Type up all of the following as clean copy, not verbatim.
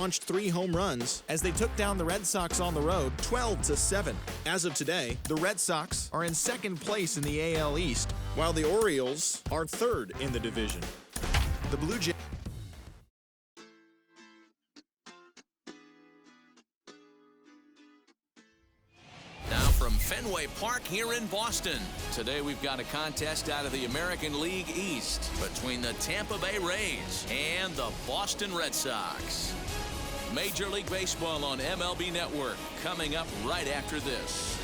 launched 3 home runs as they took down the Red Sox on the road 12-7. As of today, the Red Sox are in second place in the AL East, while the Orioles are third in the division. The Blue Jays. Now from Fenway Park here in Boston. Today we've got a contest out of the American League East between the Tampa Bay Rays and the Boston Red Sox. Major League Baseball on MLB Network coming up right after this.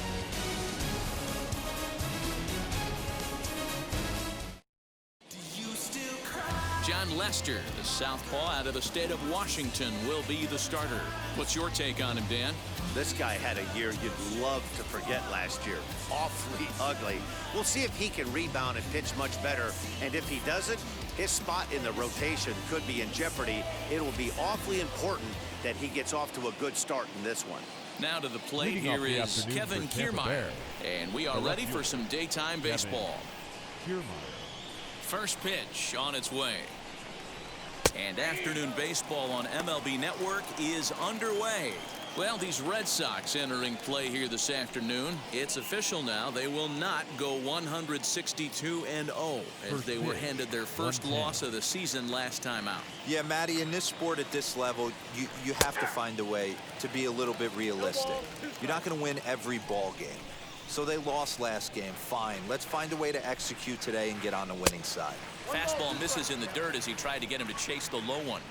John Lester, the southpaw out of the state of Washington, will be the starter. What's your take on him, Dan? This guy had a year you'd love to forget last year. Awfully ugly. We'll see if he can rebound and pitch much better. And if he doesn't, his spot in the rotation could be in jeopardy. It will be awfully important that he gets off to a good start in this one. Now to the plate here is Kevin Kiermaier. And we are ready for some daytime baseball. First pitch on its way. And afternoon baseball on MLB Network is underway. Well, these Red Sox entering play here this afternoon. It's official now. They will not go 162-0 as they were handed their first loss of the season last time out. Yeah, Matty, in this sport at this level, you have to find a way to be a little bit realistic. You're not going to win every ball game. So they lost last game. Fine. Let's find a way to execute today and get on the winning side. Fastball misses in the dirt as he tried to get him to chase the low one.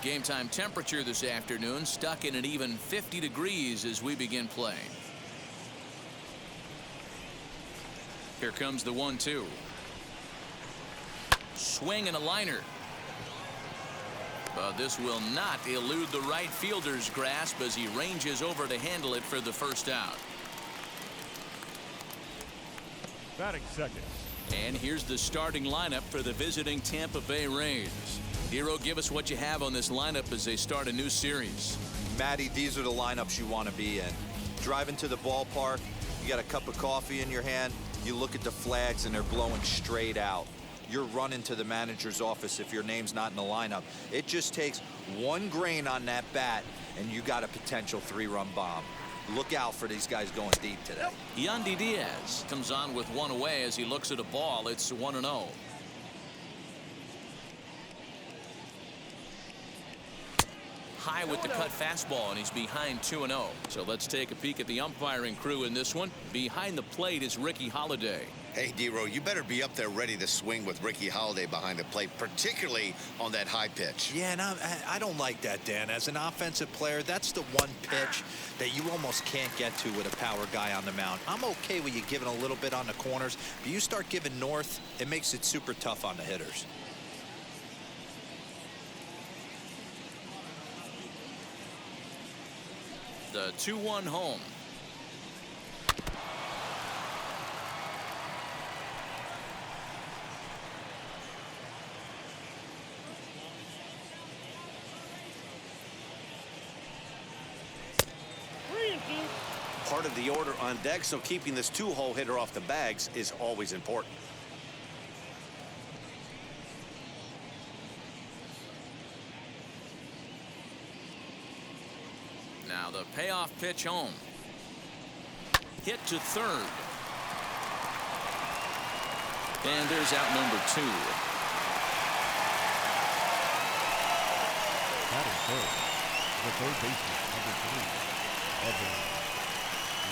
Game time temperature this afternoon stuck in an even 50 degrees as we begin playing. Here comes the 1-2. Swing and a liner. But this will not elude the right fielder's grasp as he ranges over to handle it for the first out. Batting second. And here's the starting lineup for the visiting Tampa Bay Rays. Hero, give us what you have on this lineup as they start a new series. Matty, these are the lineups you want to be in. Driving to the ballpark, you got a cup of coffee in your hand, you look at the flags and they're blowing straight out. You're running to the manager's office if your name's not in the lineup. It just takes one grain on that bat and you got a potential 3-run bomb. Look out for these guys going deep today. Yandy Diaz comes on with one away as he looks at a ball. It's 1-0. High with the cut fastball, and he's behind 2-0. So let's take a peek at the umpiring crew in this one. Behind the plate is Ricky Holiday. Hey, D-Row, you better be up there ready to swing with Ricky Holiday behind the plate, particularly on that high pitch. Yeah, and I don't like that, Dan. As an offensive player, that's the one pitch that you almost can't get to with a power guy on the mound. I'm okay with you giving a little bit on the corners, but you start giving north, it makes it super tough on the hitters. The 2-1 home. Part of the order on deck, so keeping this 2-hole hitter off the bags is always important. Now the payoff pitch home. Hit to third. And there's out number 2. Batting third. The third baseman, number 3, Evan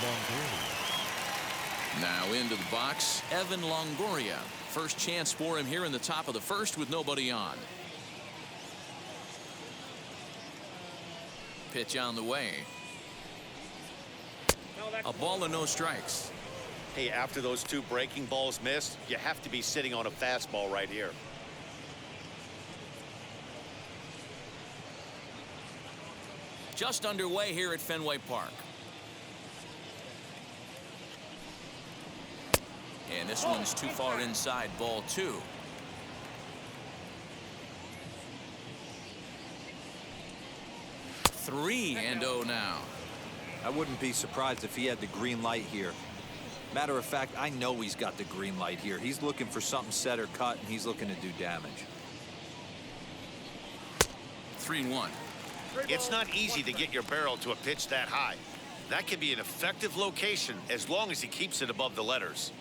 Longoria. Now into the box, Evan Longoria. First chance for him here in the top of the first with nobody on. Pitch on the way. A ball and no strikes. Hey, after those 2 breaking balls missed, you have to be sitting on a fastball right here. Just underway here at Fenway Park. And this one's too far inside, ball 2. Three and 0 now. I wouldn't be surprised if he had the green light here. Matter of fact, I know he's got the green light here. He's looking for something set or cut, and he's looking to do damage. 3-1. It's not easy to get your barrel to a pitch that high. That can be an effective location as long as he keeps it above the letters.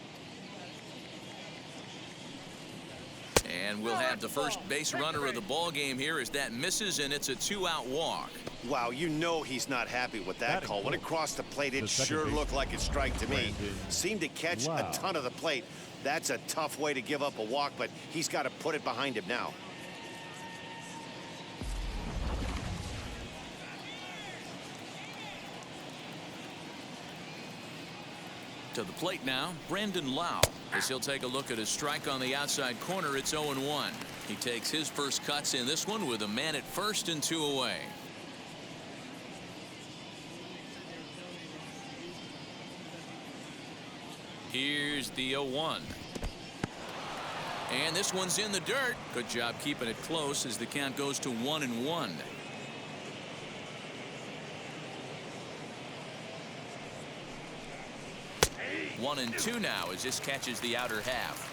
And we'll have the first base runner of the ball game here as that misses, and it's a 2-out walk. Wow, you know he's not happy with that call. When it crossed the plate, it sure looked like a strike to me. Seemed to catch a ton of the plate. That's a tough way to give up a walk, but he's got to put it behind him now. To the plate now, Brandon Lau, as he'll take a look at his strike on the outside corner. It's 0-1. He takes his first cuts in this one with a man at first and 2 away. Here's the 0-1. And this one's in the dirt. Good job keeping it close as the count goes to 1-1. 1-2 now as this catches the outer half.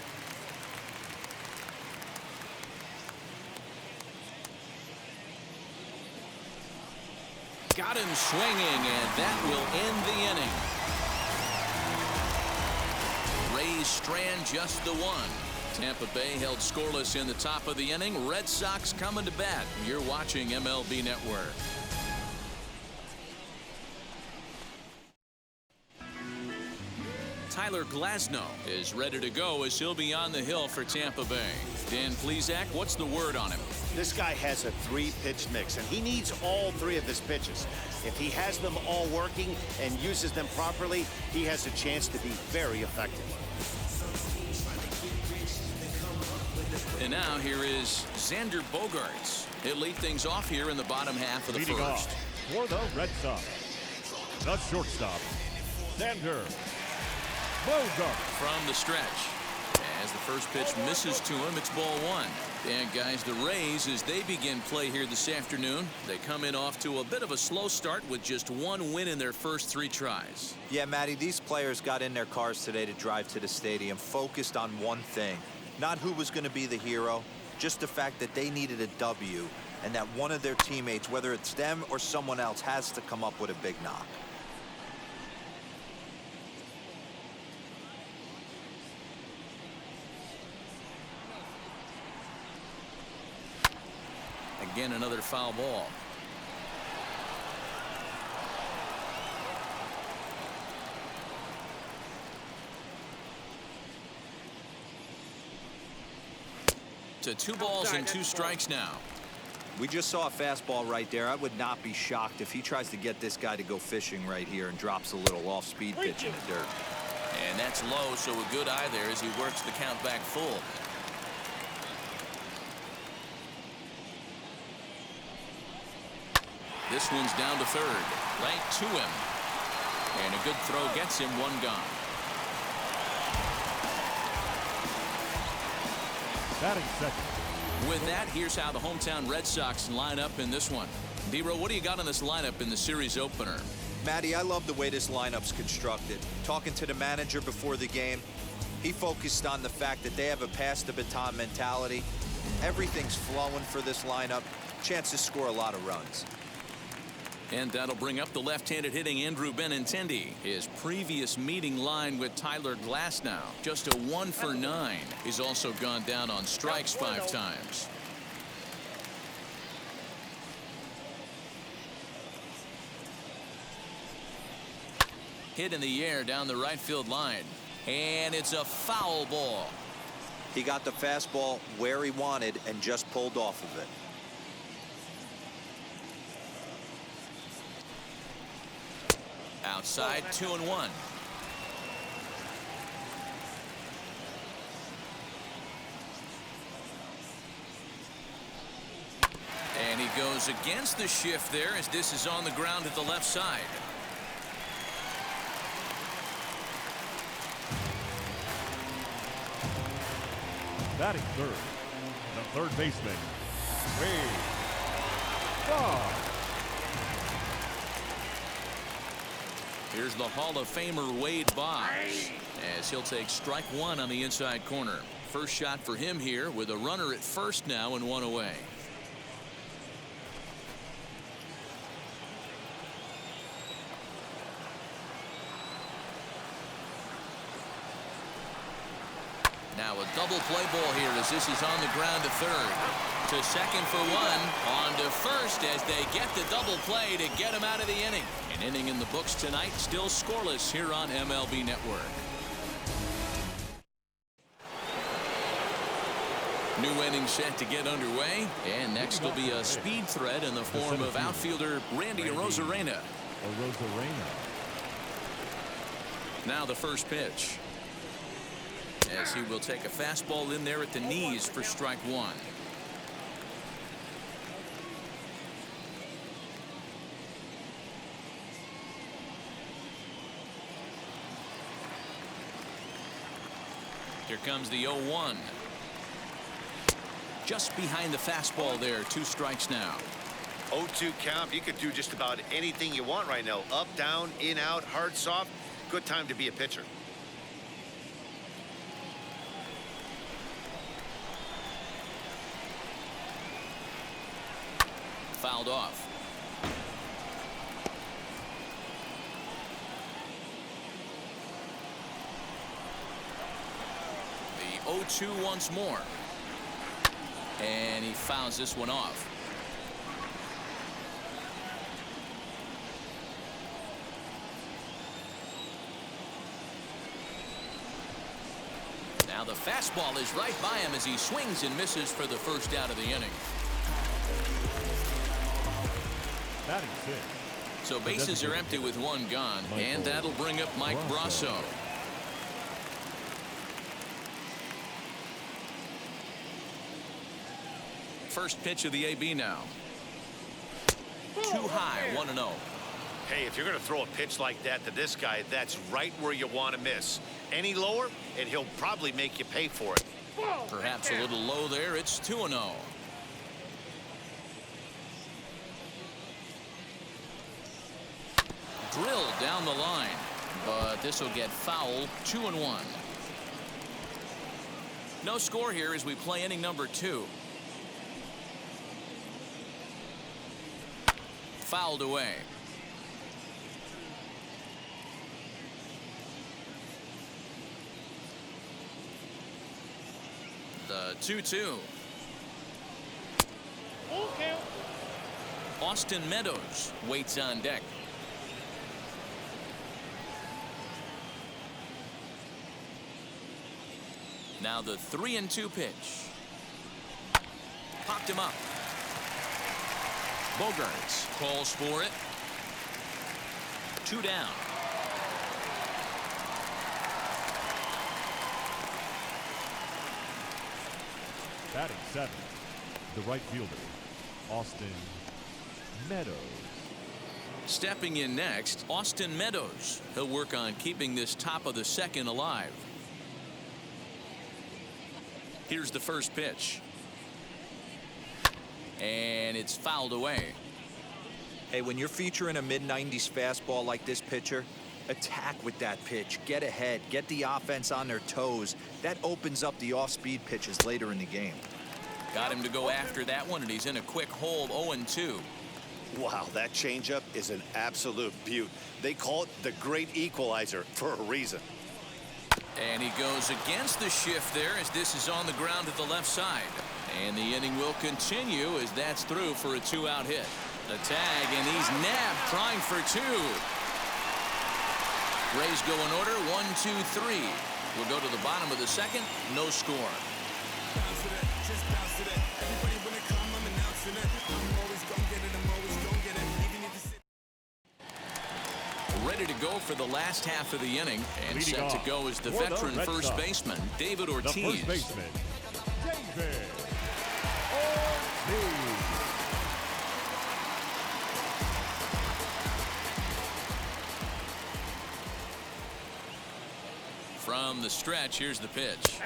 Got him swinging, and that will end the inning. Rays strand just the one. Tampa Bay held scoreless in the top of the inning. Red Sox coming to bat. You're watching MLB Network. Tyler Glasnow is ready to go as he'll be on the hill for Tampa Bay. Dan Plesac, what's the word on him? This guy has a 3-pitch mix, and he needs all 3 of his pitches. If he has them all working and uses them properly, he has a chance to be very effective. And now here is Xander Bogaerts. He'll lead things off here in the bottom half of the Leading first. off for the Red Sox, the shortstop, Xander Bogaerts. From the stretch. As the first pitch misses to him, it's ball 1. And guys, the Rays, as they begin play here this afternoon, they come in off to a bit of a slow start with just 1 win in their first 3 tries. Yeah, Matty, these players got in their cars today to drive to the stadium focused on one thing. Not who was going to be the hero, just the fact that they needed a W and that one of their teammates, whether it's them or someone else, has to come up with a big knock. Again, another foul ball. To 2 balls and 2 strikes now. We just saw a fastball right there. I would not be shocked if he tries to get this guy to go fishing right here and drops a little off-speed pitch in the dirt. And that's low, so a good eye there as he works the count back full. This one's down to third. Right to him. And a good throw gets him 1 gone. Batting second. With that, here's how the hometown Red Sox line up in this one. D-Row, what do you got on this lineup in the series opener? Matty, I love the way this lineup's constructed. Talking to the manager before the game, he focused on the fact that they have a pass the baton mentality. Everything's flowing for this lineup. Chance to score a lot of runs. And that'll bring up the left-handed hitting Andrew Benintendi. His previous meeting line with Tyler Glasnow, just a 1 for 9. He's also gone down on strikes 5 times. Hit in the air down the right field line. And it's a foul ball. He got the fastball where he wanted and just pulled off of it. Outside, 2-1. And he goes against the shift there as this is on the ground at the left side. Batting third, the third baseman, Wade Boggs. Here's the Hall of Famer Wade Boggs as he'll take strike 1 on the inside corner. First shot for him here with a runner at first now and 1 away. Now a double play ball here as this is on the ground to third. To second for one. On to first as they get the double play to get him out of the inning. An inning in the books tonight, still scoreless here on MLB Network. New inning set to get underway, and next will be a speed threat in the form of outfielder Randy Arozarena. Now the first pitch. As he will take a fastball in there at the knees for strike one. Here comes the 0-1. Just behind the fastball there. 2 strikes now. 0-2 count. You could do just about anything you want right now. Up, down, in, out, hard, soft. Good time to be a pitcher. Fouled off. The 0-2 once more. And he fouls this one off. Now the fastball is right by him as he swings and misses for the first out of the inning. So bases are empty with 1 gone, and that'll bring up Mike Brasso. First pitch of the AB now. Too high, 1-0. Hey, if you're going to throw a pitch like that to this guy, that's right where you want to miss. Any lower, and he'll probably make you pay for it. Perhaps a little low there. It's 2-0. Drilled down the line, but this will get foul. 2-1. No score here as we play inning number 2. Fouled away. The 2-2. Austin Meadows waits on deck. Now the 3-2 pitch. Popped him up. Bogaerts calls for it. 2 down. Batting 7th, the right fielder, Austin Meadows. Stepping in next, Austin Meadows. He'll work on keeping this top of the second alive. Here's the first pitch. And it's fouled away. Hey, when you're featuring a mid-90s fastball like this pitcher, attack with that pitch. Get ahead. Get the offense on their toes. That opens up the off-speed pitches later in the game. Got him to go after that one, and he's in a quick hole, 0-2. Wow, that changeup is an absolute beaut. They call it the great equalizer for a reason. And he goes against the shift there as this is on the ground at the left side. And the inning will continue as that's through for a 2-out hit. The tag, and he's nabbed trying for 2. Rays go in order, 1, 2, 3. We'll go to the bottom of the second, no score. Ready to go for the last half of the inning, and set to go is the veteran first baseman, David Ortiz. The first baseman, David Ortiz. From the stretch, here's the pitch.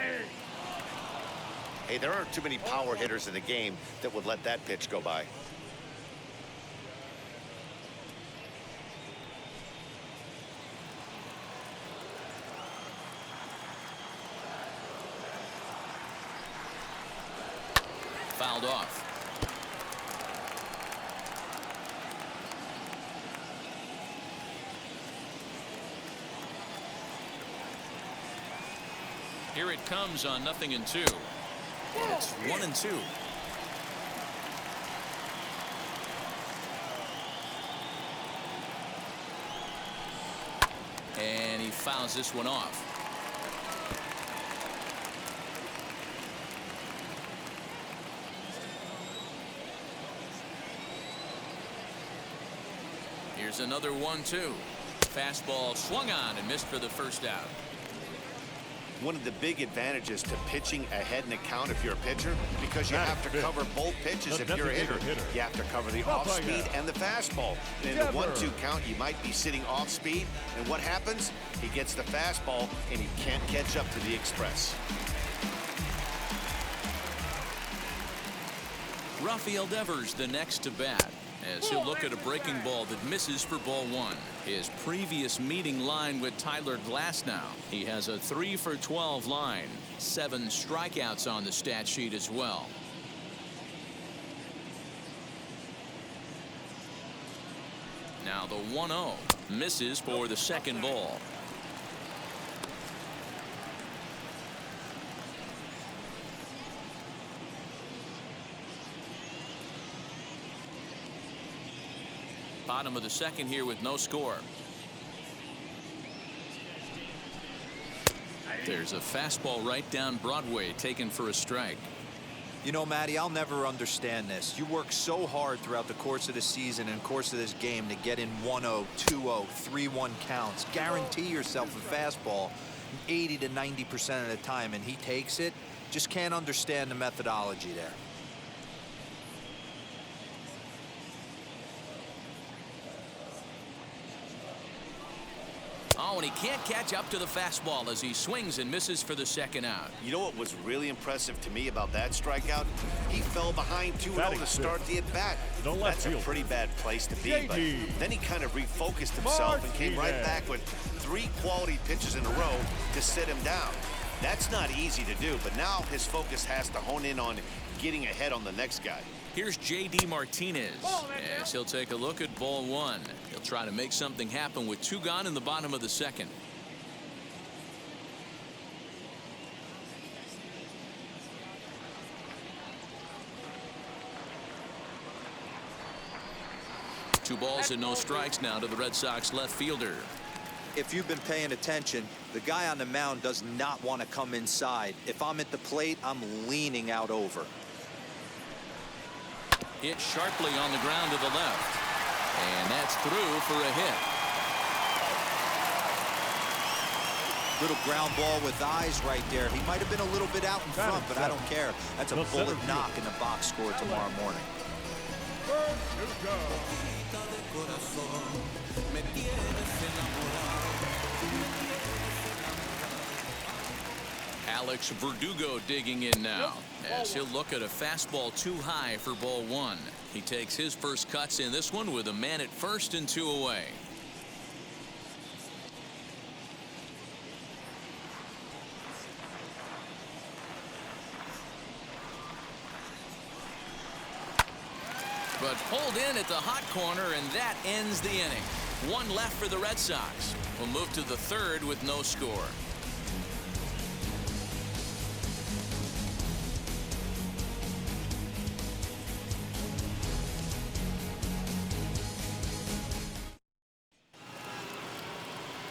Hey, there aren't too many power hitters in the game that would let that pitch go by. Fouled off. Here it comes on 0-2. It's 1-2. And he fouls this one off. Here's another 1-2. Fastball swung on and missed for the first out. One of the big advantages to pitching ahead in the count if you're a pitcher, because you have to cover both pitches if you're a hitter. You have to cover the off speed and the fastball. And in the 1-2 count, you might be sitting off speed. And what happens? He gets the fastball and he can't catch up to the express. Rafael Devers the next to bat, as he'll look at a breaking ball that misses for ball 1. His previous meeting line with Tyler Glasnow. He has a 3-for-12 line. 7 strikeouts on the stat sheet as well. Now the 1-0 misses for the second ball. Bottom of the second here with no score. There's a fastball right down Broadway taken for a strike. You know, Matty, I'll never understand this. You work so hard throughout the course of the season and course of this game to get in 1-0, 2-0, 3-1 counts. Guarantee yourself a fastball 80 to 90% of the time, and he takes it. Just can't understand the methodology there. Oh, and he can't catch up to the fastball as he swings and misses for the second out. You know what was really impressive to me about that strikeout? He fell behind 2-0 to start the at-bat. That's a pretty bad place to be, but then he kind of refocused himself and came right back with 3 quality pitches in a row to sit him down. That's not easy to do, but now his focus has to hone in on getting ahead on the next guy. Here's J.D. Martinez as he'll take a look at ball 1. He'll try to make something happen with 2 gone in the bottom of the second. Two balls and no strikes now to the Red Sox left fielder. If you've been paying attention, the guy on the mound does not want to come inside. If I'm at the plate, I'm leaning out over. Hit sharply on the ground to the left. And that's through for a hit. Little ground ball with eyes right there. He might have been a little bit out in front, but I don't care. That's a bullet knock in the box score tomorrow morning. Alex Verdugo digging in now as he'll look at a fastball too high for ball 1. He takes his first cuts in this one with a man at first and 2 away. But pulled in at the hot corner, and that ends the inning. 1 left for the Red Sox. We'll move to the 3rd with no score.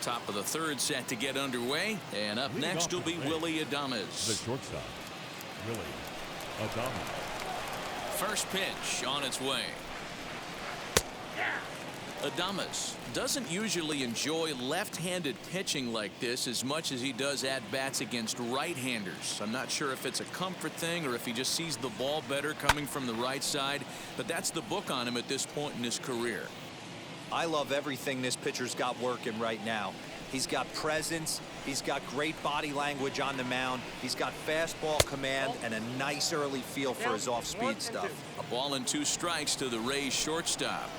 Top of the 3rd set to get underway, and up next will be Willy Adames. The shortstop, Willy Adames. First pitch on its way. Adames doesn't usually enjoy left-handed pitching like this as much as he does at-bats against right-handers. I'm not sure if it's a comfort thing or if he just sees the ball better coming from the right side, but that's the book on him at this point in his career. I love everything this pitcher's got working right now. He's got presence. He's got great body language on the mound. He's got fastball command and a nice early feel for his off-speed stuff. A ball and 2 strikes to the Rays shortstop.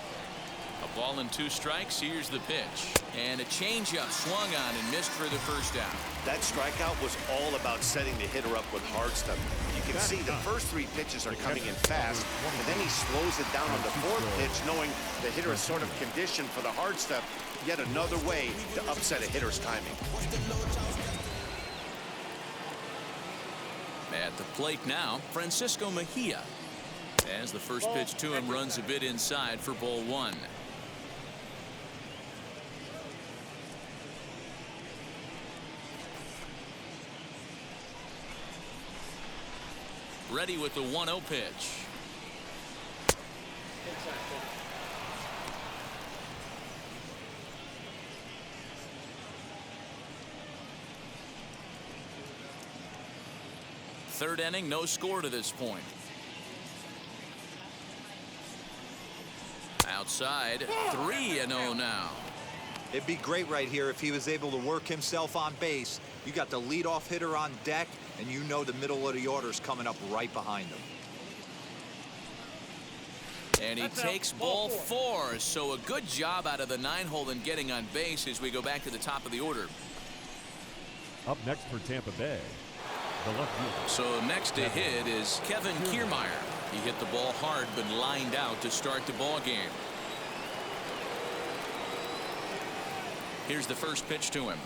A ball and 2 strikes. Here's the pitch. And a changeup swung on and missed for the first out. That strikeout was all about setting the hitter up with hard stuff. You can see the first 3 pitches are coming in fast, and then he slows it down on the 4th pitch, knowing the hitter is sort of conditioned for the hard stuff. Yet another way to upset a hitter's timing. At the plate now, Francisco Mejia. As the first pitch to him runs a bit inside for ball one. Ready with the 1-0 pitch. Third inning, no score to this point. Outside, 3-0 now. It'd be great right here if he was able to work himself on base. You got the leadoff hitter on deck, and you know the middle of the order's coming up right behind him. And he takes ball four. So a good job out of the 9-hole in getting on base as we go back to the top of the order. Up next for Tampa Bay, the left fielder. So next to hit is Kevin Kiermaier. He hit the ball hard but lined out to start the ball game. Here's the first pitch to him.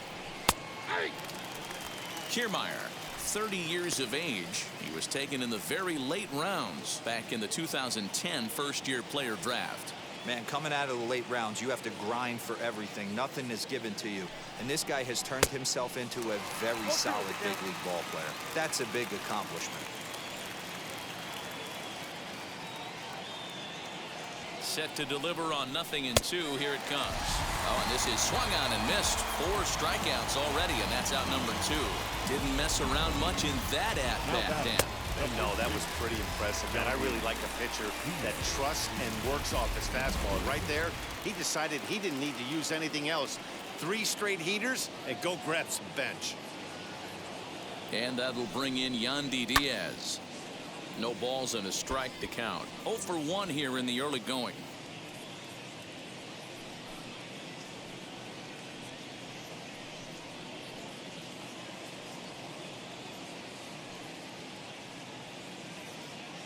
Kiermaier, 30 years of age. He was taken in the very late rounds back in the 2010 first-year player draft. Man, coming out of the late rounds, you have to grind for everything. Nothing is given to you. And this guy has turned himself into a very solid big league ball player. That's a big accomplishment. Set to deliver on 0-2. Here it comes. Oh, and this is swung on and missed. 4 strikeouts already, and that's out number 2. Didn't mess around much in that at-bat, Dan. No, that was pretty impressive, man. I really like a pitcher that trusts and works off his fastball. Right there, he decided he didn't need to use anything else. 3 straight heaters and go grab some bench. And that'll bring in Yandy Diaz. No balls and a strike to count. 0 for 1 here in the early going.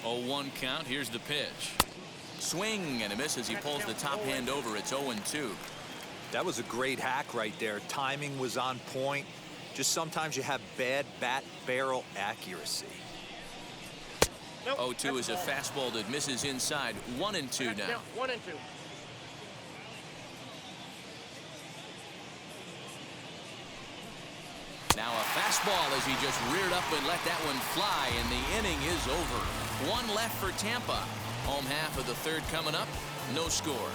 Oh, 1 count. Here's the pitch. Swing and a miss as he pulls the top hand over. It's 0-2. That was a great hack right there. Timing was on point. Just sometimes you have bad bat barrel accuracy. 0-2 is a fastball that misses inside. 1-2 now. 1-2. Now a fastball as he just reared up and let that one fly, and the inning is over. 1 left for Tampa. Home half of the third coming up. No score.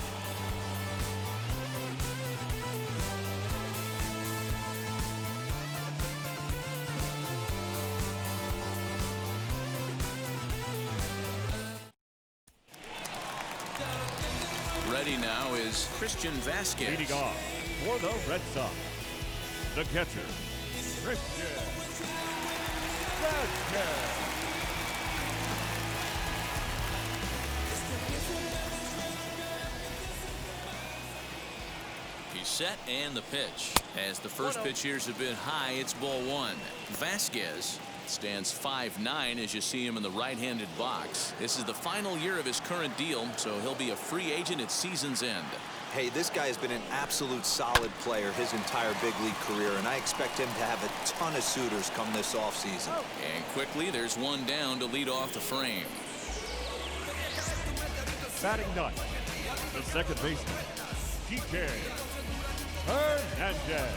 Ready now is Christian Vasquez. Leading off for the Red Sox, the catcher, Christian Vasquez. He's set and the pitch. As the first pitch here's a bit high, it's ball 1. Vasquez stands 5'9" as you see him in the right-handed box. This is the final year of his current deal, so he'll be a free agent at season's end. Hey, this guy has been an absolute solid player his entire big league career, and I expect him to have a ton of suitors come this offseason. And quickly, there's 1 down to lead off the frame. Batting ninth, the second baseman, Kike Hernandez.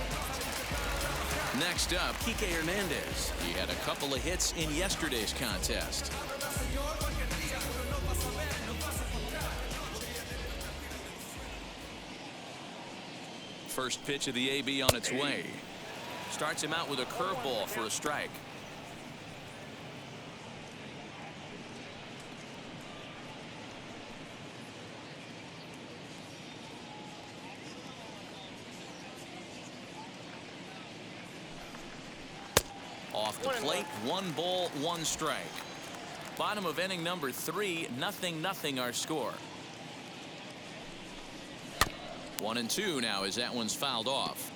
Next up, Kike Hernandez. He had a couple of hits in yesterday's contest. First pitch of the AB on its way. Starts him out with a curveball for a strike. Off the plate, 1 ball, 1 strike. Bottom of inning number 3, 0-0 our score. 1-2 now as that one's fouled off.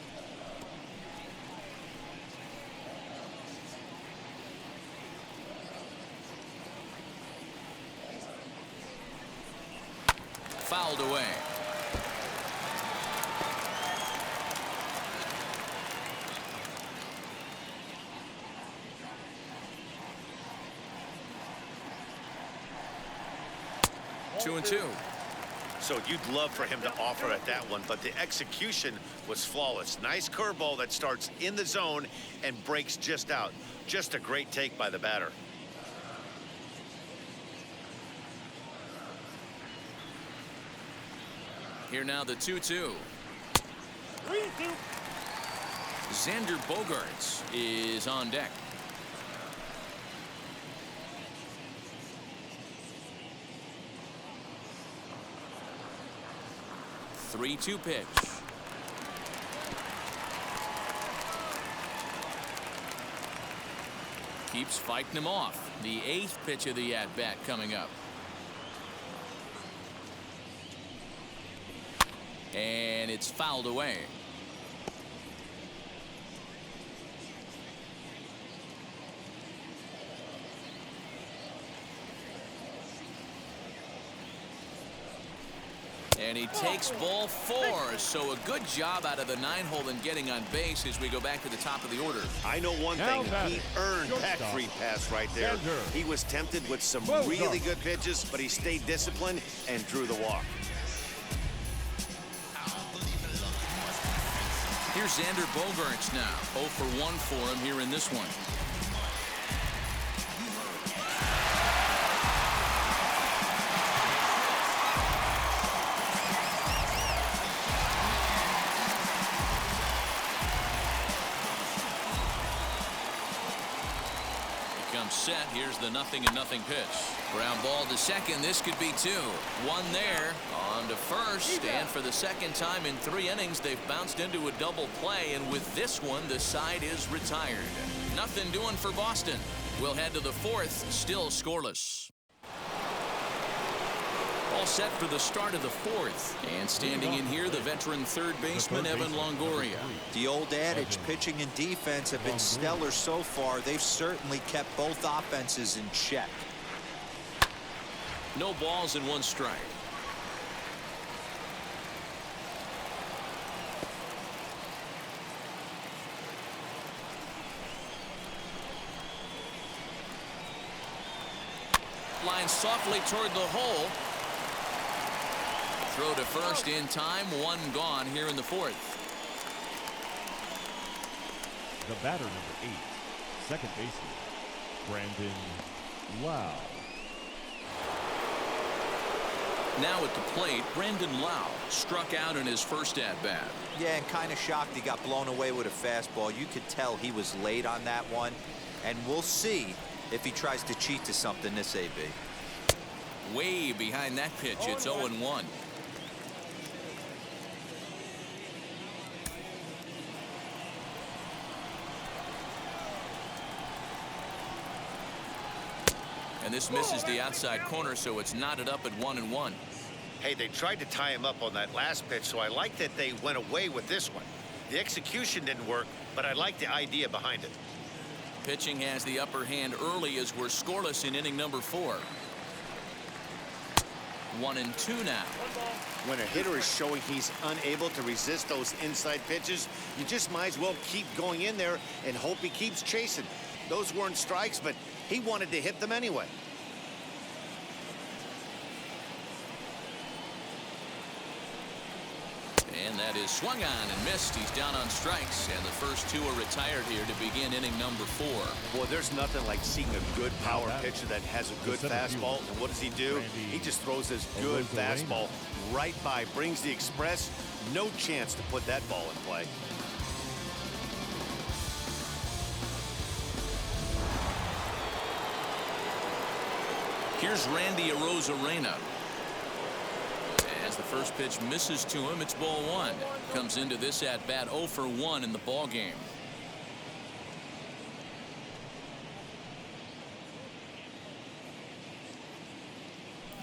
Fouled away. 2-2. So you'd love for him to offer at that one, but the execution was flawless. Nice curveball that starts in the zone and breaks just out. Just a great take by the batter. Here now the 2-2. Xander Bogaerts is on deck. 3-2 pitch. Keeps fighting him off. The 8th pitch of the at-bat coming up. And it's fouled away. And he takes ball 4. So a good job out of the 9-hole in getting on base as we go back to the top of the order. I know one thing. He earned that free pass right there. He was tempted with some really good pitches, but he stayed disciplined and drew the walk. Here's Xander Bogaerts now. 0 for 1 for him here in this one. Set. Here's the 0-0 pitch. Ground ball to second. This could be 2. 1 there. On to first. And for the second time in 3 innings, they've bounced into a double play. And with this one, the side is retired. Nothing doing for Boston. We'll head to the 4th. Still scoreless. All set for the start of the 4th. And standing in here, the veteran third baseman, Evan Longoria. The old adage, pitching and defense have been stellar so far. They've certainly kept both offenses in check. No balls and 1 strike. Line softly toward the hole. Throw to first in time. 1 gone here in the 4th. The batter, number 8, second baseman, Brandon Lowe. Now at the plate, Brandon Lowe struck out in his first at-bat. Yeah, and kind of shocked he got blown away with a fastball. You could tell he was late on that one. And we'll see if he tries to cheat to something this AB. Way behind that pitch. It's 0-1. And this misses the outside corner, so it's knotted up at 1-1. Hey, they tried to tie him up on that last pitch, so I like that they went away with this one. The execution didn't work, but I like the idea behind it. Pitching has the upper hand early as we're scoreless in inning number 4. 1-2 now. When a hitter is showing he's unable to resist those inside pitches, you just might as well keep going in there and hope he keeps chasing. Those weren't strikes, but he wanted to hit them anyway. And that is swung on and missed. He's down on strikes, and the first 2 are retired here to begin inning number 4. Boy, there's nothing like seeing a good power pitcher that has a good fastball. And what does he do? He just throws this good fastball right by, brings the express. No chance to put that ball in play. Here's Randy Arozarena. As the first pitch misses to him, it's ball 1. Comes into this at bat 0 for 1 in the ball game.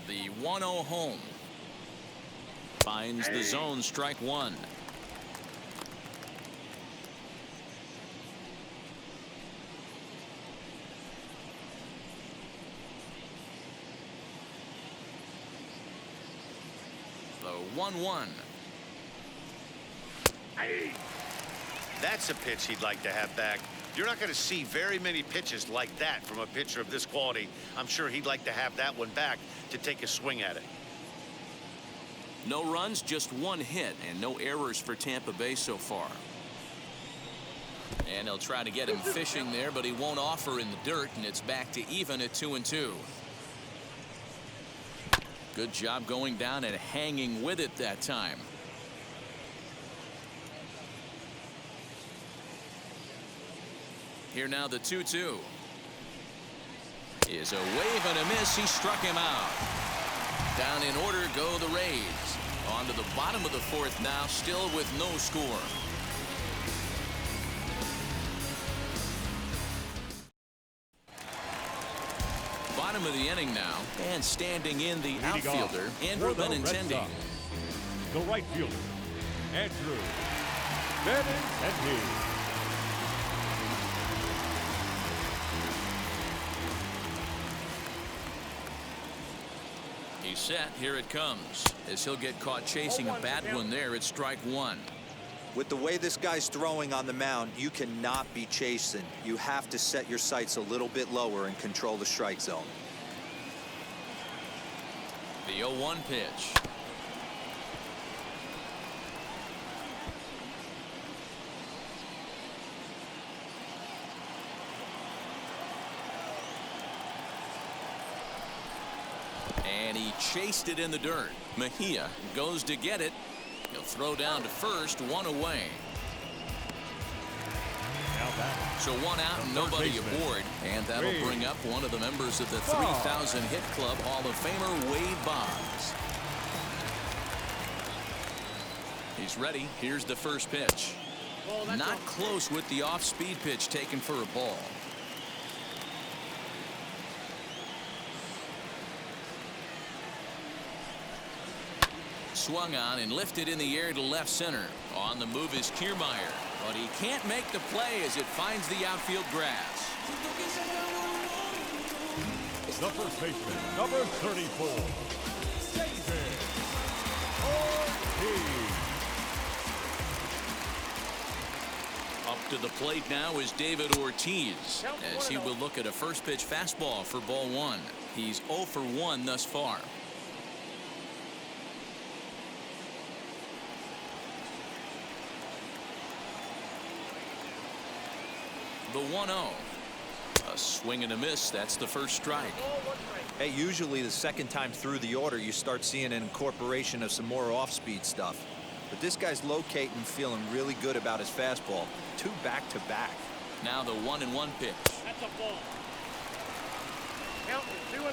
The 1-0 home. Finds the zone, strike 1. The 1-1. That's a pitch he'd like to have back. You're not going to see very many pitches like that from a pitcher of this quality. I'm sure he'd like to have that one back to take a swing at it. No runs, just one hit, and no errors for Tampa Bay so far. And he'll try to get him fishing there, but he won't offer in the dirt, and it's back to even at 2-2. Good job going down and hanging with it that time. Here now the 2-2. Is a wave and a miss. He struck him out. Down in order go the Rays. On to the bottom of the fourth now, still with no score. Bottom of the inning now, and standing in the outfielder, Andrew Benintendi. The right fielder, Andrew Benintendi. He's set. Here it comes. As he'll get caught chasing a bad one there, it's strike one. With the way this guy's throwing on the mound, you cannot be chasing. You have to set your sights a little bit lower and control the strike zone. The 0-1 pitch. And he chased it in the dirt. Mejia goes to get it. He'll throw down to first, one away. So one out and nobody aboard. And that'll bring up one of the members of the 3,000 hit club, Hall of Famer Wade Boggs. He's ready. Here's the first pitch. Not close with the off-speed pitch taken for a ball. Swung on and lifted in the air to left center. On the move is Kiermaier, but he can't make the play as it finds the outfield grass. The first baseman, number 34, David Ortiz. Up to the plate now is David Ortiz, as he will look at a first pitch fastball for ball one. He's 0 for 1 thus far. The 1-0. A swing and a miss. That's the first strike. Hey, usually the second time through the order, you start seeing an incorporation of some more off-speed stuff. But this guy's locating, feeling really good about his fastball. 2 back-to-back. Now the 1-1 pitch. That's a ball. Count it, 2-1.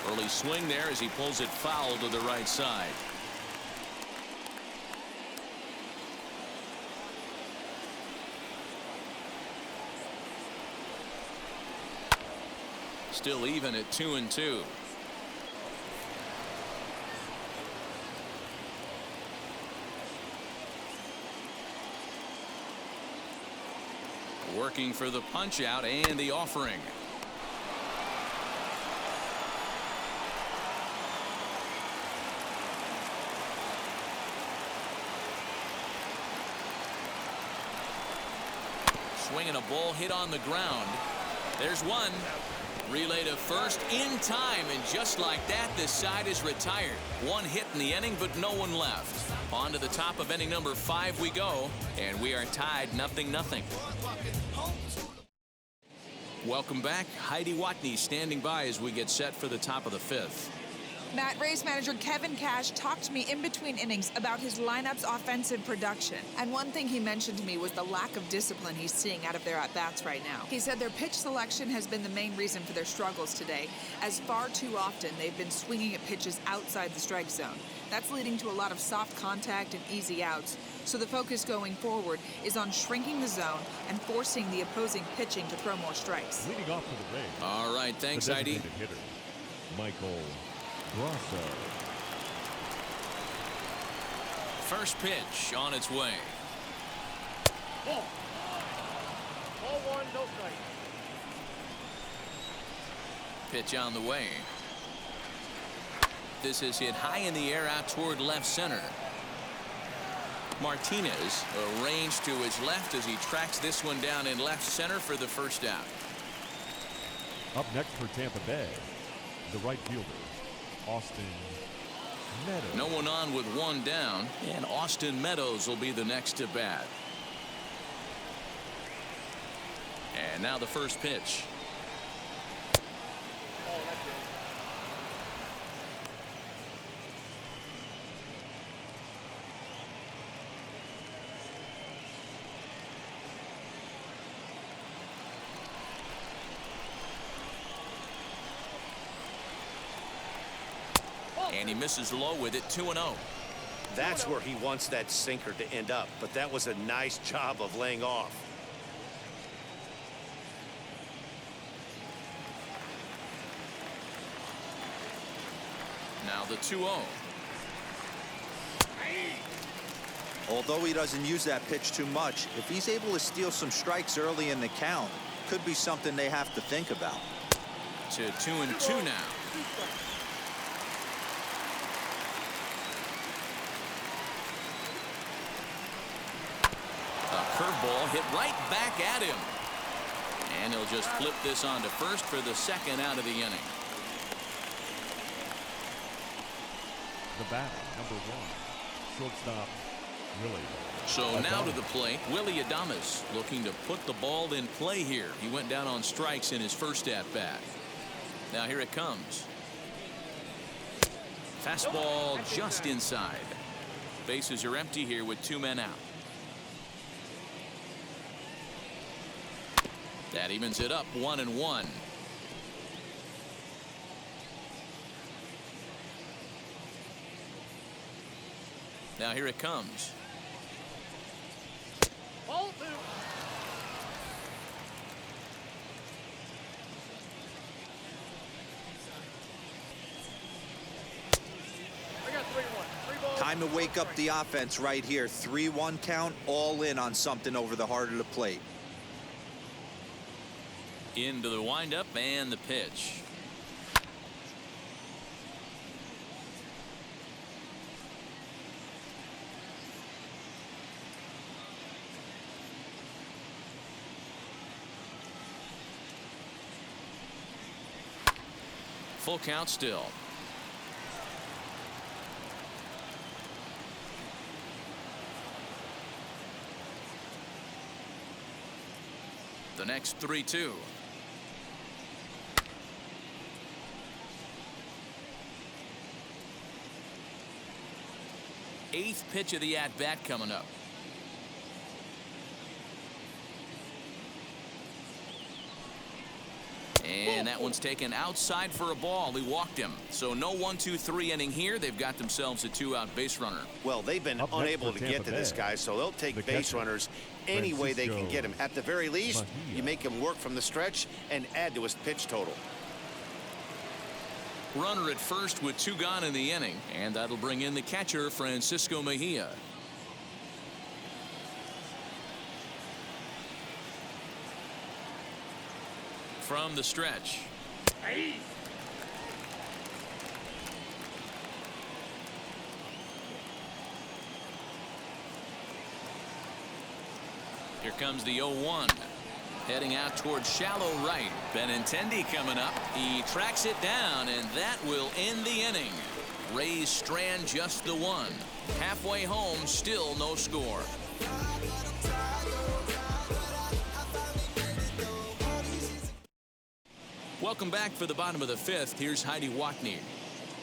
Early swing there as he pulls it foul to the right side. Still even at 2-2. Working for the punch out and the offering. Swinging a ball hit on the ground. There's one. Relay to first in time, and just like that, this side is retired. One hit in the inning, but no one left. On to the top of inning number 5 we go, and we are tied 0-0. Welcome back. Heidi Watney standing by as we get set for the top of the 5th. Matt, Rays manager Kevin Cash talked to me in between innings about his lineup's offensive production. And one thing he mentioned to me was the lack of discipline he's seeing out of their at-bats right now. He said their pitch selection has been the main reason for their struggles today, as far too often they've been swinging at pitches outside the strike zone. That's leading to a lot of soft contact and easy outs. So the focus going forward is on shrinking the zone and forcing the opposing pitching to throw more strikes. Leading off for the Rays. All right, thanks, Heidi. The designated hitter, Michael Grosso. First pitch on its way. Ball. Ball 1, no strike. Pitch on the way. This is hit high in the air out toward left center. Martinez arranged to his left as he tracks this one down in left center for the first out. Up next for Tampa Bay, the right fielder, Austin Meadows. No one on with one down, and Austin Meadows will be the next to bat. And now the first pitch. And he misses low with it. 2-0. That's where he wants that sinker to end up, but that was a nice job of laying off. Now the 2-0. Although he doesn't use that pitch too much, if he's able to steal some strikes early in the count, could be something they have to think about. To 2-2 now. A curveball hit right back at him. And he'll just flip this on to first for the second out of the inning. The batter, number 1, shortstop, Willie. So now to the plate, Willie Adames looking to put the ball in play here. He went down on strikes in his first at bat. Now here it comes. Fastball just inside. Bases are empty here with 2 men out. That evens it up 1-1. Now here it comes. Ball 2. I got 3-1. 3 balls. Time to wake up the offense right here. 3-1 count, all in on something over the heart of the plate. Into the windup and the pitch. Full count still. The next 3-2. Eighth pitch of the at-bat coming up. And that one's taken outside for a ball. He walked him. So no 1-2-3 inning here. They've got themselves a 2-out base runner. Well, they've been Up next unable for to get Tampa to this Bay, guy, so they'll take the base catcher, runners any way they can get him. At the very least, Mejia. you make him work from the stretch and add to his pitch total. Runner at first with 2 gone in the inning. And that'll bring in the catcher, Francisco Mejia. From the stretch. Here comes the 0-1. Heading out towards shallow right. Benintendi coming up. He tracks it down, and that will end the inning. Rays strand just the 1. Halfway home, still no score. Welcome back for the bottom of the 5th. Here's Heidi Watney.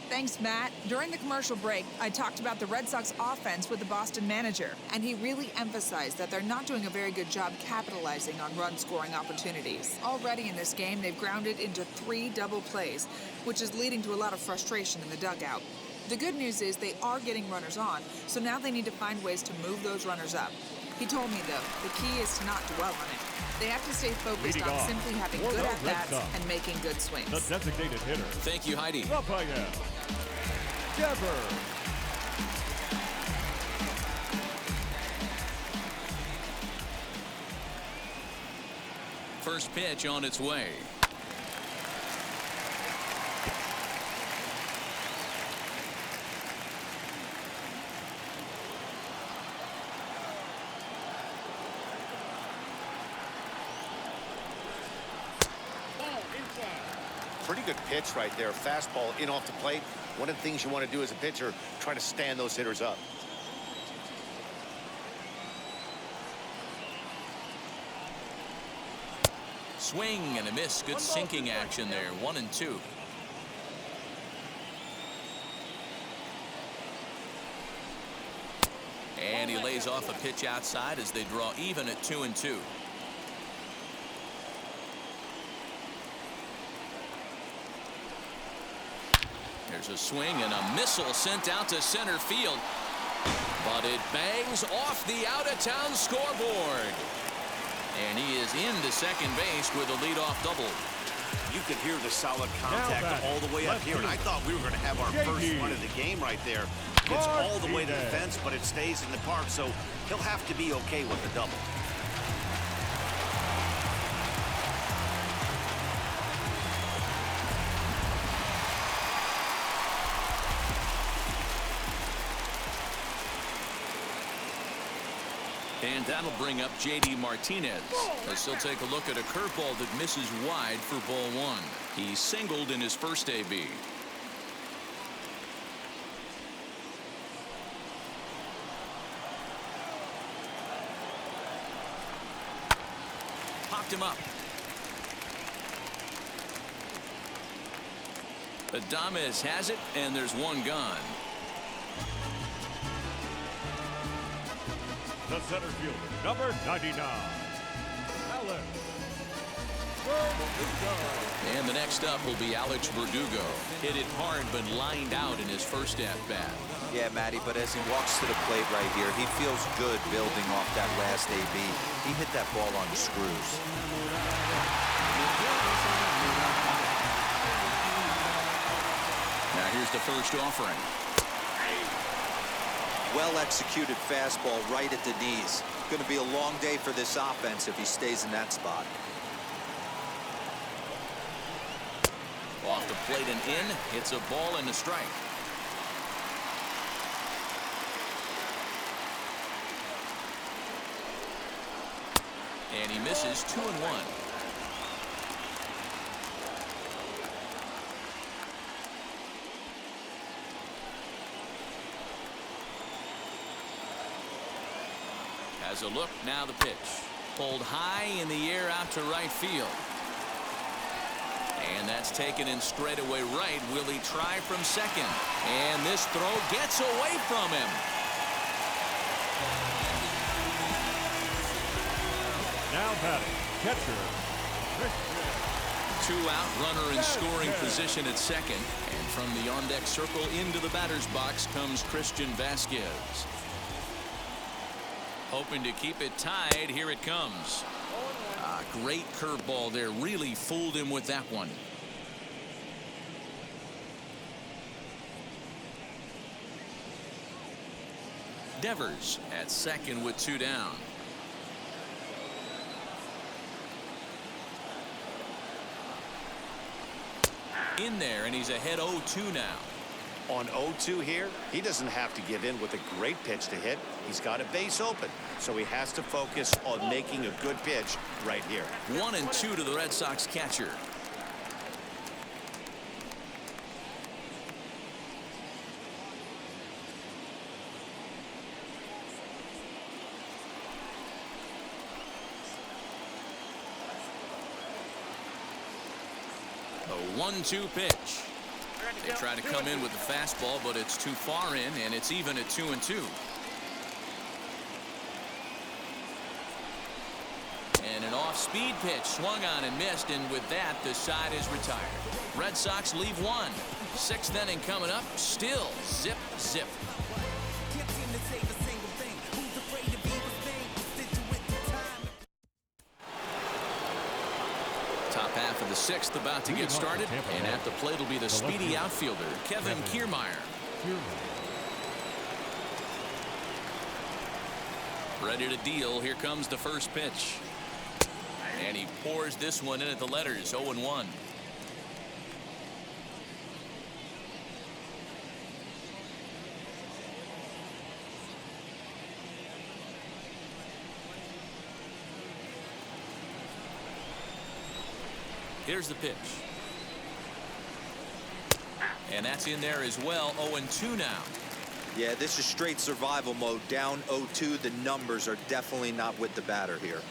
Thanks, Matt. During the commercial break, I talked about the Red Sox offense with the Boston manager, and he really emphasized that they're not doing a very good job capitalizing on run-scoring opportunities. Already in this game, they've grounded into 3 double plays, which is leading to a lot of frustration in the dugout. The good news is they are getting runners on, so now they need to find ways to move those runners up. He told me, though, the key is to not dwell on it. They have to stay focused Leading on off simply having for good the Red at-bats Sox, and making good swings. the designated hitter, Thank you, Heidi. Rafael Devers. First pitch on its way. pretty good pitch right there. Fastball in off the plate. One of the things you want to do as a pitcher, try to stand those hitters up. Swing and a miss. Good sinking action there. 1-2. And he lays off a pitch outside as they draw even at 2-2. There's a swing and a missile sent out to center field. But it bangs off the out-of-town scoreboard. And he is into second base with a leadoff double. You could hear the solid contact all the way up here, and I thought we were going to have our first run of the game right there. It's all the way to the fence, but it stays in the park, so he'll have to be okay with the double. And that'll bring up J.D. Martinez as he'll take a look at a curveball that misses wide for ball one. He singled in his first AB. Popped him up. Adames has it, and there's one gone. The center fielder, number 99, Alex Verdugo. And the next up will be Alex Verdugo. Hit it hard, but lined out in his first at-bat. Yeah, Matty, but as he walks to the plate right here, he feels good building off that last AB. He hit that ball on the screws. Now here's the first offering. Well-executed fastball right at the knees. Going to be a long day for this offense if he stays in that spot. Off the plate and in. It's a ball and a strike. And he misses 2-1. As a look, now the pitch. Pulled high in the air out to right field. And that's taken in straightaway right. Will he try from second? And this throw gets away from him. Now batting, catcher, Christian. 2 out, runner in scoring position at second. And from the on-deck circle into the batter's box comes Christian Vasquez. Hoping to keep it tied. Here it comes. Great curveball there. Really fooled him with that one. Devers at second with 2 down. In there, and he's ahead 0-2 now. On 0-2 here, he doesn't have to give in with a great pitch to hit. He's got a base open, so he has to focus on making a good pitch right here. 1-2 to the Red Sox catcher. The 1-2 pitch. They try to come in with the fastball, but it's too far in, and it's even at 2-2. And an off-speed pitch swung on and missed, and with that, the side is retired. Red Sox leave 1. 6th inning coming up. Still zip, zip. Top half of the 6th about to get started, and at the plate will be the speedy outfielder, Kevin Kiermaier. Ready to deal. Here comes the first pitch. And he pours this one in at the letters. 0-1. Here's the pitch. And that's in there as well. 0-2 now. Yeah, this is straight survival mode. Down 0-2. The numbers are definitely not with the batter here.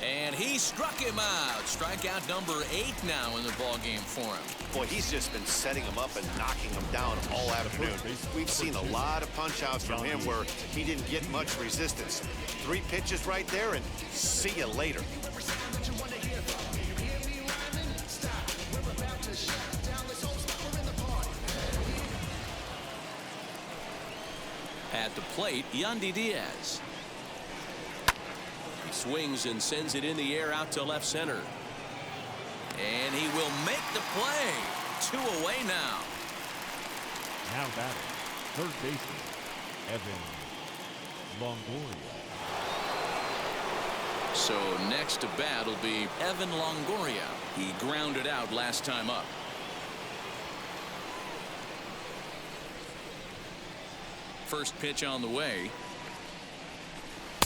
And he struck him out. Strikeout number 8 now in the ball game for him. Boy, he's just been setting him up and knocking him down all afternoon. We've seen a lot of punch-outs from him where he didn't get much resistance. 3 pitches right there, and see you later. At the plate, Yandy Diaz. He swings and sends it in the air out to left center. And he will make the play. 2 away now. Now batting, third baseman, Evan Longoria. So next to bat will be Evan Longoria. He grounded out last time up. First pitch on the way.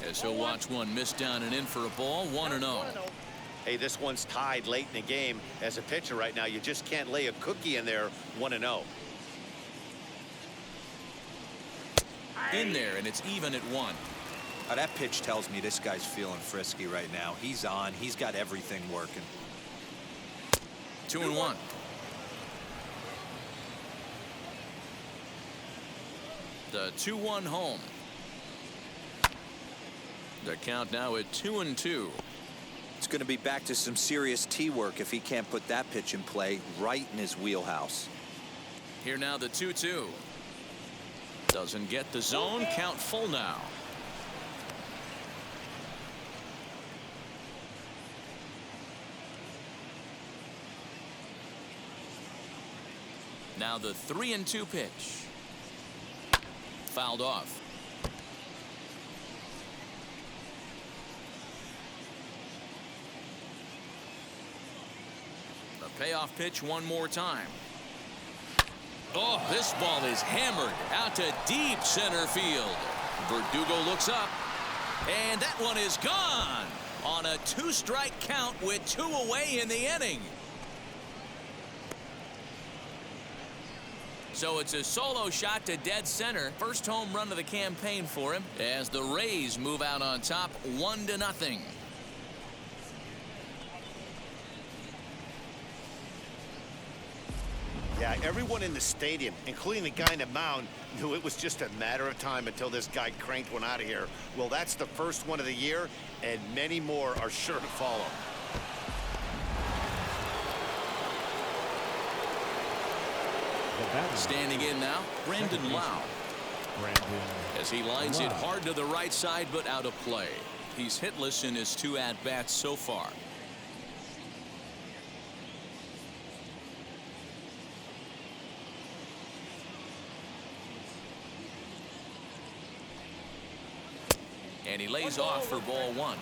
As he'll watch one miss down and in for a ball. 1-0. Hey, this one's tied late in the game. As a pitcher right now, you just can't lay a cookie in there. 1-0. In there, and it's even at 1. That pitch tells me this guy's feeling frisky right now. He's on. He's got everything working. 2-1. The 2-1 home. The count now at 2-2. It's going to be back to some serious tee work if he can't put that pitch in play right in his wheelhouse. Here now the 2-2. Doesn't get the zone. Count full now. Now the 3-2 pitch. Fouled off. The payoff pitch one more time. Oh, this ball is hammered out to deep center field. Verdugo looks up, and that one is gone on a 2-strike count with 2 away in the inning. So it's a solo shot to dead center. First home run of the campaign for him as the Rays move out on top 1-0. Yeah, everyone in the stadium, including the guy in the mound, knew it was just a matter of time until this guy cranked one out of here. Well, that's the first one of the year, and many more are sure to follow. Standing in now, Brandon Lau. As he lines it hard to the right side, but out of play. He's hitless in his 2 at-bats so far. And he lays off for ball 1.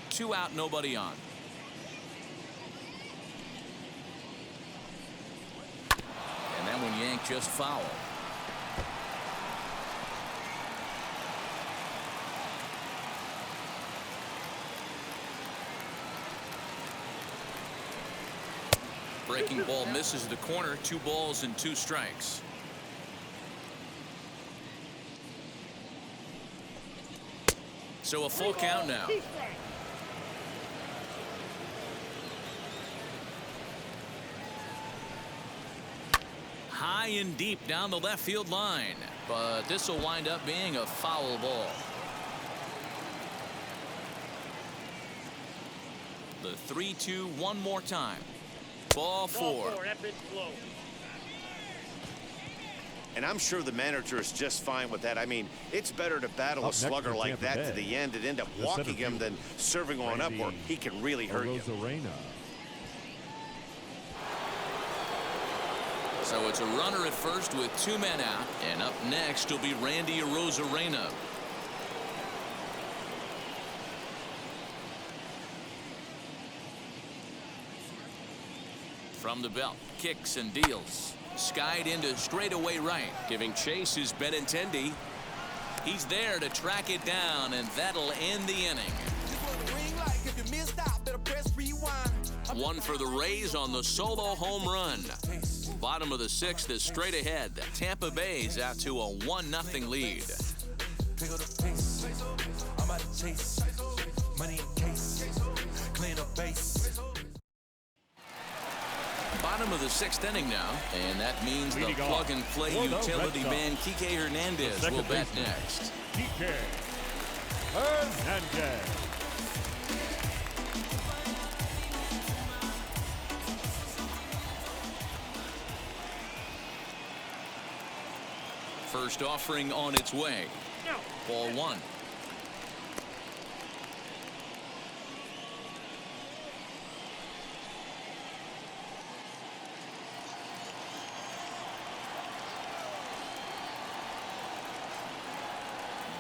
Two out, nobody on. And that one yanked just foul. Breaking ball misses the corner. 2 balls and 2 strikes. So a full count now. High and deep down the left field line, but this will wind up being a foul ball. The 3-2 one more time. Ball 4. And I'm sure the manager is just fine with that. I mean, it's better to battle a slugger like that to the end and end up walking him than serving one up where he can really hurt you. So it's a runner at first with 2 men out, and up next will be Randy Arozarena. From the belt, kicks and deals. Skied into straightaway right, giving chase is Benintendi. He's there to track it down, and that'll end the inning. One for the Rays on the solo home run. Bottom of the 6th is straight ahead. Tampa Bay's out to a 1-0 lead. Bottom of the 6th inning now, and that means the plug-and-play utility man Kike Hernandez will bat next. Kike Hernandez. First offering on its way. Ball 1.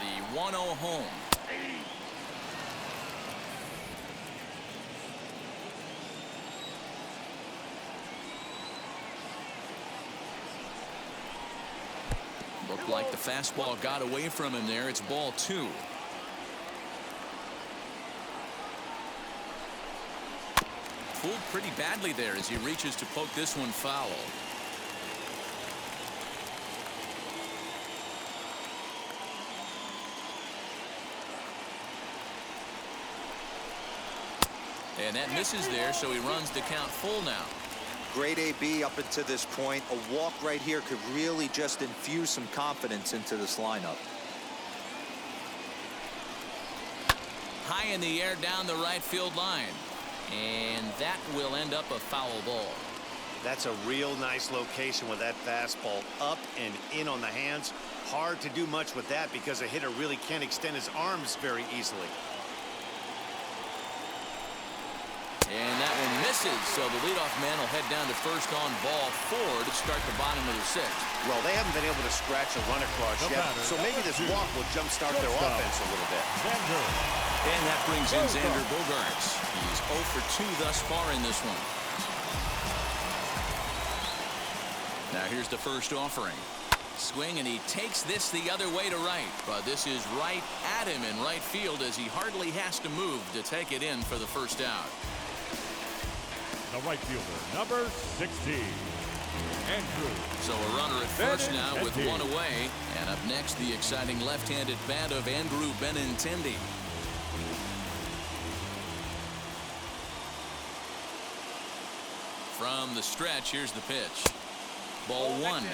The 1-0 home. Looked like the fastball got away from him there. It's ball 2. Fooled pretty badly there as he reaches to poke this one foul. And that misses there, so he runs the count full now. Great AB up until this point. A walk right here could really just infuse some confidence into this lineup. High in the air down the right field line. And that will end up a foul ball. That's a real nice location with that fastball up and in on the hands. Hard to do much with that because a hitter really can't extend his arms very easily. And that one misses, so the leadoff man will head down to first on ball 4 to start the bottom of the 6th. Well, they haven't been able to scratch a run across yet, so maybe this walk will jumpstart their offense a little bit. And that brings in Xander Bogaerts. He's 0 for 2 thus far in this one. Now here's the first offering. Swing, and he takes this the other way to right, but this is right at him in right field as he hardly has to move to take it in for the first out. The right fielder, number 16, Andrew. So a runner at first now with one away. And up next, the exciting left-handed bat of Andrew Benintendi. From the stretch, here's the pitch. Ball 1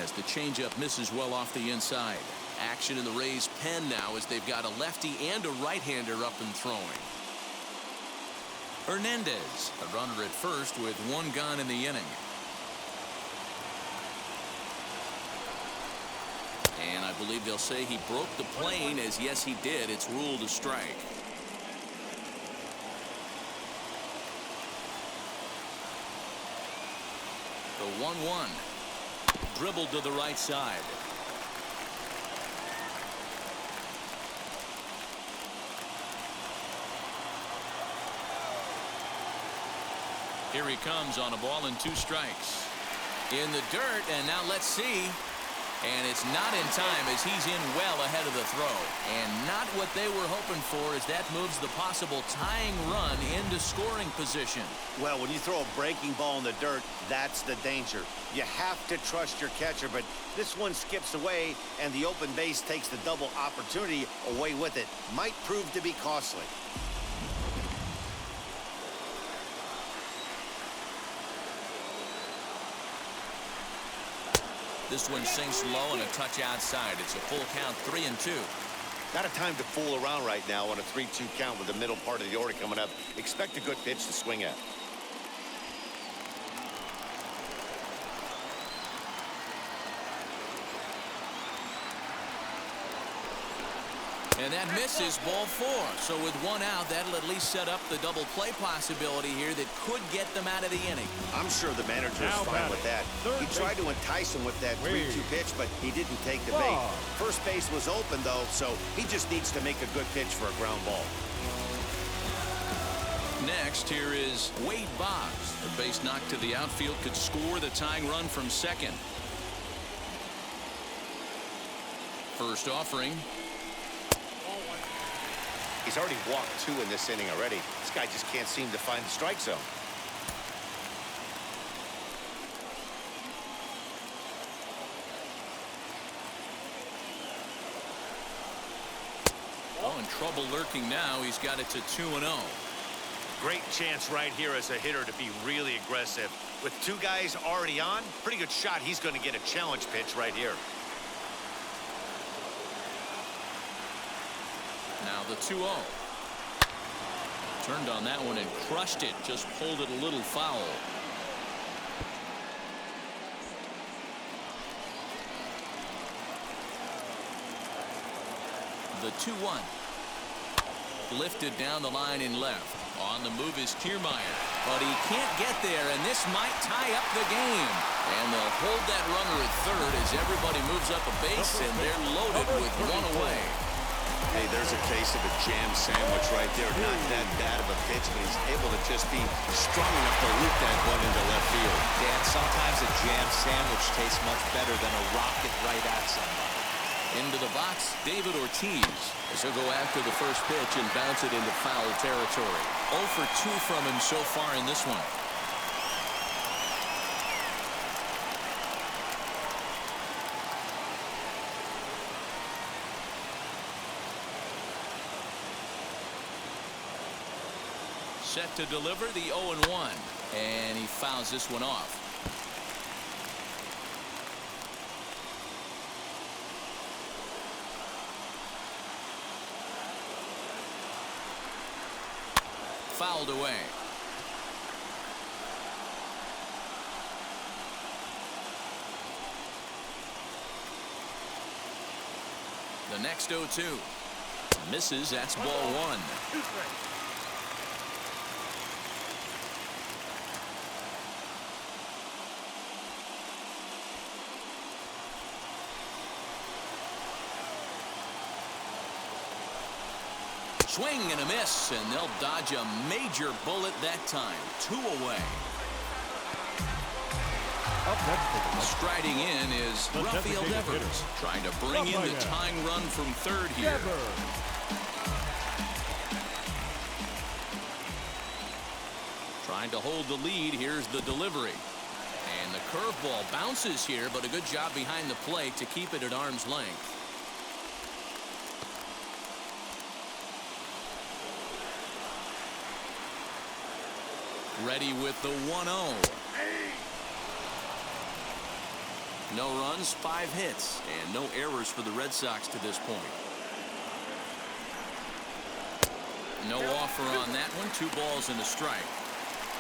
as the changeup misses well off the inside. Action in the Rays' pen now as they've got a lefty and a right-hander up and throwing. Hernandez, a runner at first with 1 gone in the inning. And I believe they'll say he broke the plane, as yes he did. It's ruled a strike. The 1-1. Dribbled to the right side. Here he comes on a ball and 2 strikes. In the dirt, and now let's see. And it's not in time as he's in well ahead of the throw. And not what they were hoping for as that moves the possible tying run into scoring position. Well, when you throw a breaking ball in the dirt, that's the danger. You have to trust your catcher, but this one skips away, and the open base takes the double opportunity away with it. Might prove to be costly. This one sinks low and a touch outside. It's a full count, 3-2. Not a time to fool around right now on a 3-2 count with the middle part of the order coming up. Expect a good pitch to swing at. And that misses, ball 4. So with 1 out, that'll at least set up the double play possibility here that could get them out of the inning. I'm sure the manager is fine with that. He tried to entice him with that 3-2 pitch, but he didn't take the bait. First base was open, though, so he just needs to make a good pitch for a ground ball. Next, here is Wade Boggs. The base knock to the outfield could score the tying run from second. First offering. He's already walked 2 in this inning already. This guy just can't seem to find the strike zone. Oh, in trouble lurking now. He's got it to 2-0. Great chance right here as a hitter to be really aggressive. With 2 guys already on, pretty good shot he's going to get a challenge pitch right here. Now the 2-0. Turned on that one and crushed it. Just pulled it a little foul. The 2-1. Lifted down the line in left. On the move is Kiermaier, but he can't get there, and this might tie up the game. And they'll hold that runner at third as everybody moves up a base, and they're loaded with 1 away. Hey, there's a case of a jam sandwich right there. Not that bad of a pitch, but he's able to just be strong enough to loop that one into left field. Dan, sometimes a jam sandwich tastes much better than a rocket right at somebody. Into the box, David Ortiz, as he'll go after the first pitch and bounce it into foul territory. 0 for 2 from him so far in this one. Set to deliver the 0-1, and he fouls this one off. Fouled away. The next 0-2 misses. That's ball 1. Swing and a miss, and they'll dodge a major bullet that time. 2 away. Up next, striding in is Rafael Devers, trying to bring in the tying run from third here. Trying to hold the lead. Here's the delivery. And the curveball bounces here, but a good job behind the plate to keep it at arm's length. Ready with the 1-0. No runs, 5 hits, and no errors for the Red Sox to this point. No offer on that one. 2 balls and a strike.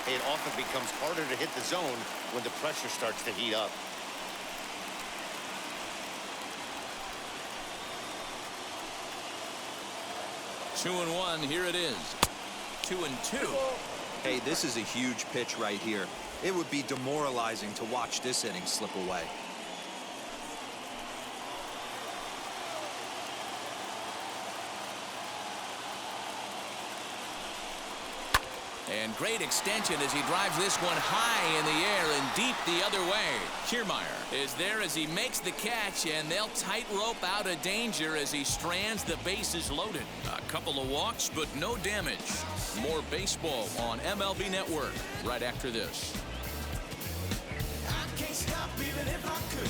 It often becomes harder to hit the zone when the pressure starts to heat up. Two and 1. Here it is. 2-2. Hey, this is a huge pitch right here. It would be demoralizing to watch this inning slip away. And great extension as he drives this one high in the air and deep the other way. Kiermaier is there as he makes the catch, and they'll tightrope out of danger as he strands the bases loaded. A couple of walks, but no damage. More baseball on MLB Network right after this. I can't stop even if I could.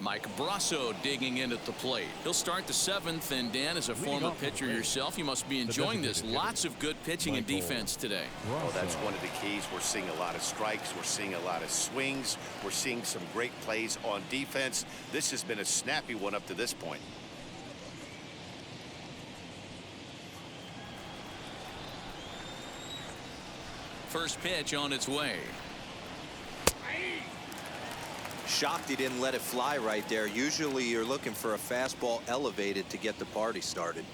Mike Brasso digging in at the plate. He'll start the 7th, and Dan, as a former pitcher yourself, you must be enjoying this. Lots of good pitching and defense today. Well, that's one of the keys. We're seeing a lot of strikes. We're seeing a lot of swings. We're seeing some great plays on defense. This has been a snappy one up to this point. First pitch on its way. Shocked he didn't let it fly right there. Usually you're looking for a fastball elevated to get the party started.